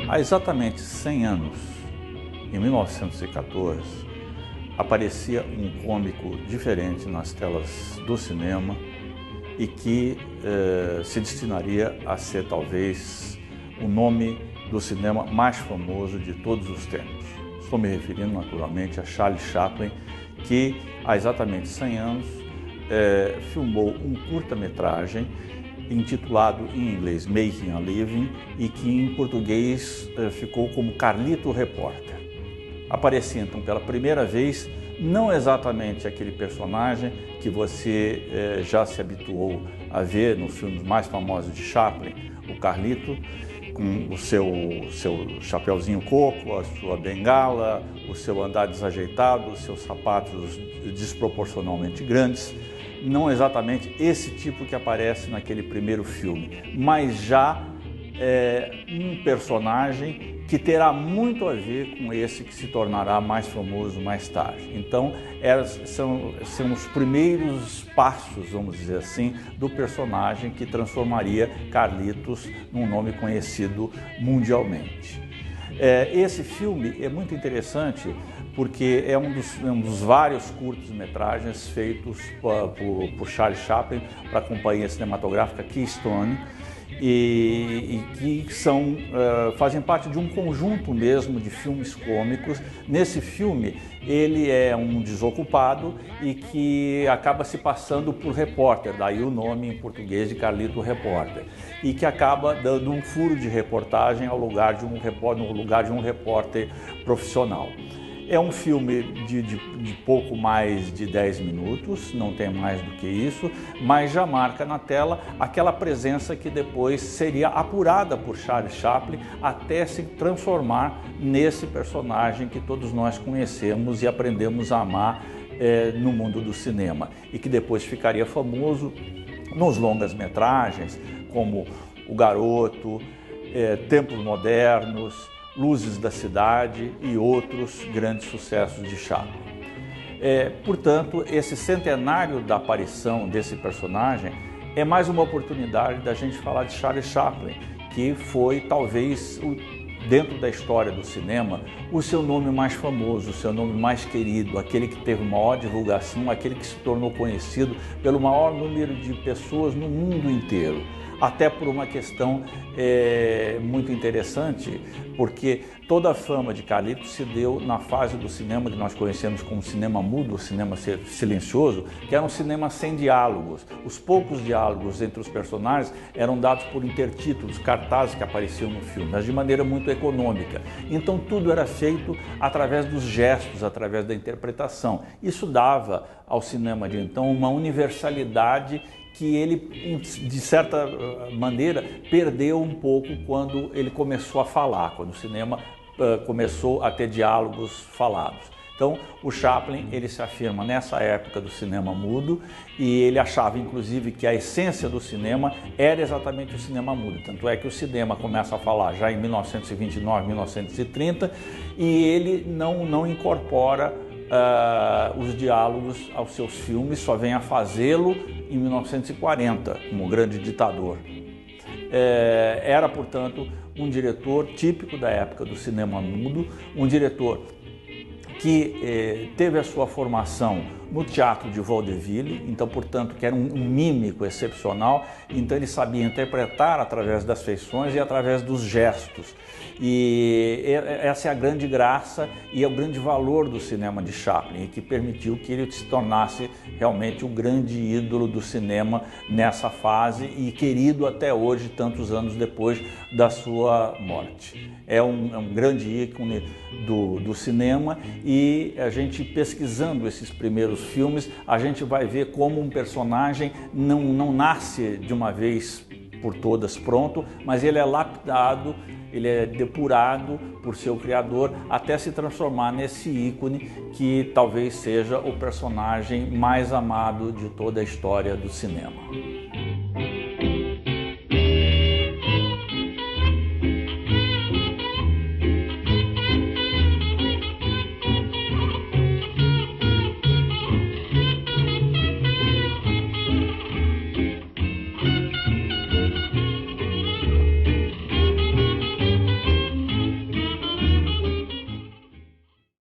Há exatamente 100 anos, em 1914, aparecia um cômico diferente nas telas do cinema e que se destinaria a ser talvez o nome do cinema mais famoso de todos os tempos. Estou me referindo naturalmente a Charlie Chaplin, que há exatamente 100 anos filmou um curta-metragem intitulado em inglês Making a Living e que em português ficou como Carlito Repórter. Aparecia então pela primeira vez não exatamente aquele personagem que você já se habituou a ver nos filmes mais famosos de Chaplin, o Carlito, com o seu chapeuzinho coco, a sua bengala, o seu andar desajeitado, os seus sapatos desproporcionalmente grandes. Não exatamente esse tipo que aparece naquele primeiro filme, mas já um personagem que terá muito a ver com esse que se tornará mais famoso mais tarde. Então, são os primeiros passos, vamos dizer assim, do personagem que transformaria Carlitos num nome conhecido mundialmente. Esse filme é muito interessante porque é um dos vários curtas-metragens feitos por Charlie Chaplin para a companhia cinematográfica Keystone e que fazem parte de um conjunto mesmo de filmes cômicos. Nesse filme, ele é um desocupado e que acaba se passando por repórter, daí o nome em português de Carlito Repórter, e que acaba dando um furo de reportagem no lugar de um repórter profissional. É um filme de pouco mais de 10 minutos, não tem mais do que isso, mas já marca na tela aquela presença que depois seria apurada por Charlie Chaplin até se transformar nesse personagem que todos nós conhecemos e aprendemos a amar no mundo do cinema e que depois ficaria famoso nos longas-metragens como O Garoto, Tempos Modernos, Luzes da Cidade e outros grandes sucessos de Chaplin. Portanto, esse centenário da aparição desse personagem é mais uma oportunidade da gente falar de Charlie Chaplin, que foi talvez, dentro da história do cinema, o seu nome mais famoso, o seu nome mais querido, aquele que teve maior divulgação, aquele que se tornou conhecido pelo maior número de pessoas no mundo inteiro. Até por uma questão muito interessante, porque toda a fama de Carlito se deu na fase do cinema que nós conhecemos como cinema mudo, cinema silencioso, que era um cinema sem diálogos. Os poucos diálogos entre os personagens eram dados por intertítulos, cartazes que apareciam no filme, mas de maneira muito econômica. Então tudo era feito através dos gestos, através da interpretação. Isso dava ao cinema de então uma universalidade que ele, de certa maneira, perdeu um pouco quando ele começou a falar, quando o cinema começou a ter diálogos falados. Então, o Chaplin, ele se afirma nessa época do cinema mudo e ele achava, inclusive, que a essência do cinema era exatamente o cinema mudo. Tanto é que o cinema começa a falar já em 1929, 1930 e ele não incorpora os diálogos aos seus filmes, só vem a fazê-lo em 1940, como grande ditador. Era, portanto, um diretor típico da época do cinema mudo, um diretor que teve a sua formação no teatro de vaudeville, então, portanto, que era um mímico excepcional, então ele sabia interpretar através das feições e através dos gestos. E essa é a grande graça e é o grande valor do cinema de Chaplin, que permitiu que ele se tornasse realmente o grande ídolo do cinema nessa fase e querido até hoje, tantos anos depois da sua morte. É um grande ícone do cinema e a gente pesquisando esses primeiros filmes, a gente vai ver como um personagem não nasce de uma vez por todas pronto, mas ele é lapidado, ele é depurado por seu criador até se transformar nesse ícone que talvez seja o personagem mais amado de toda a história do cinema.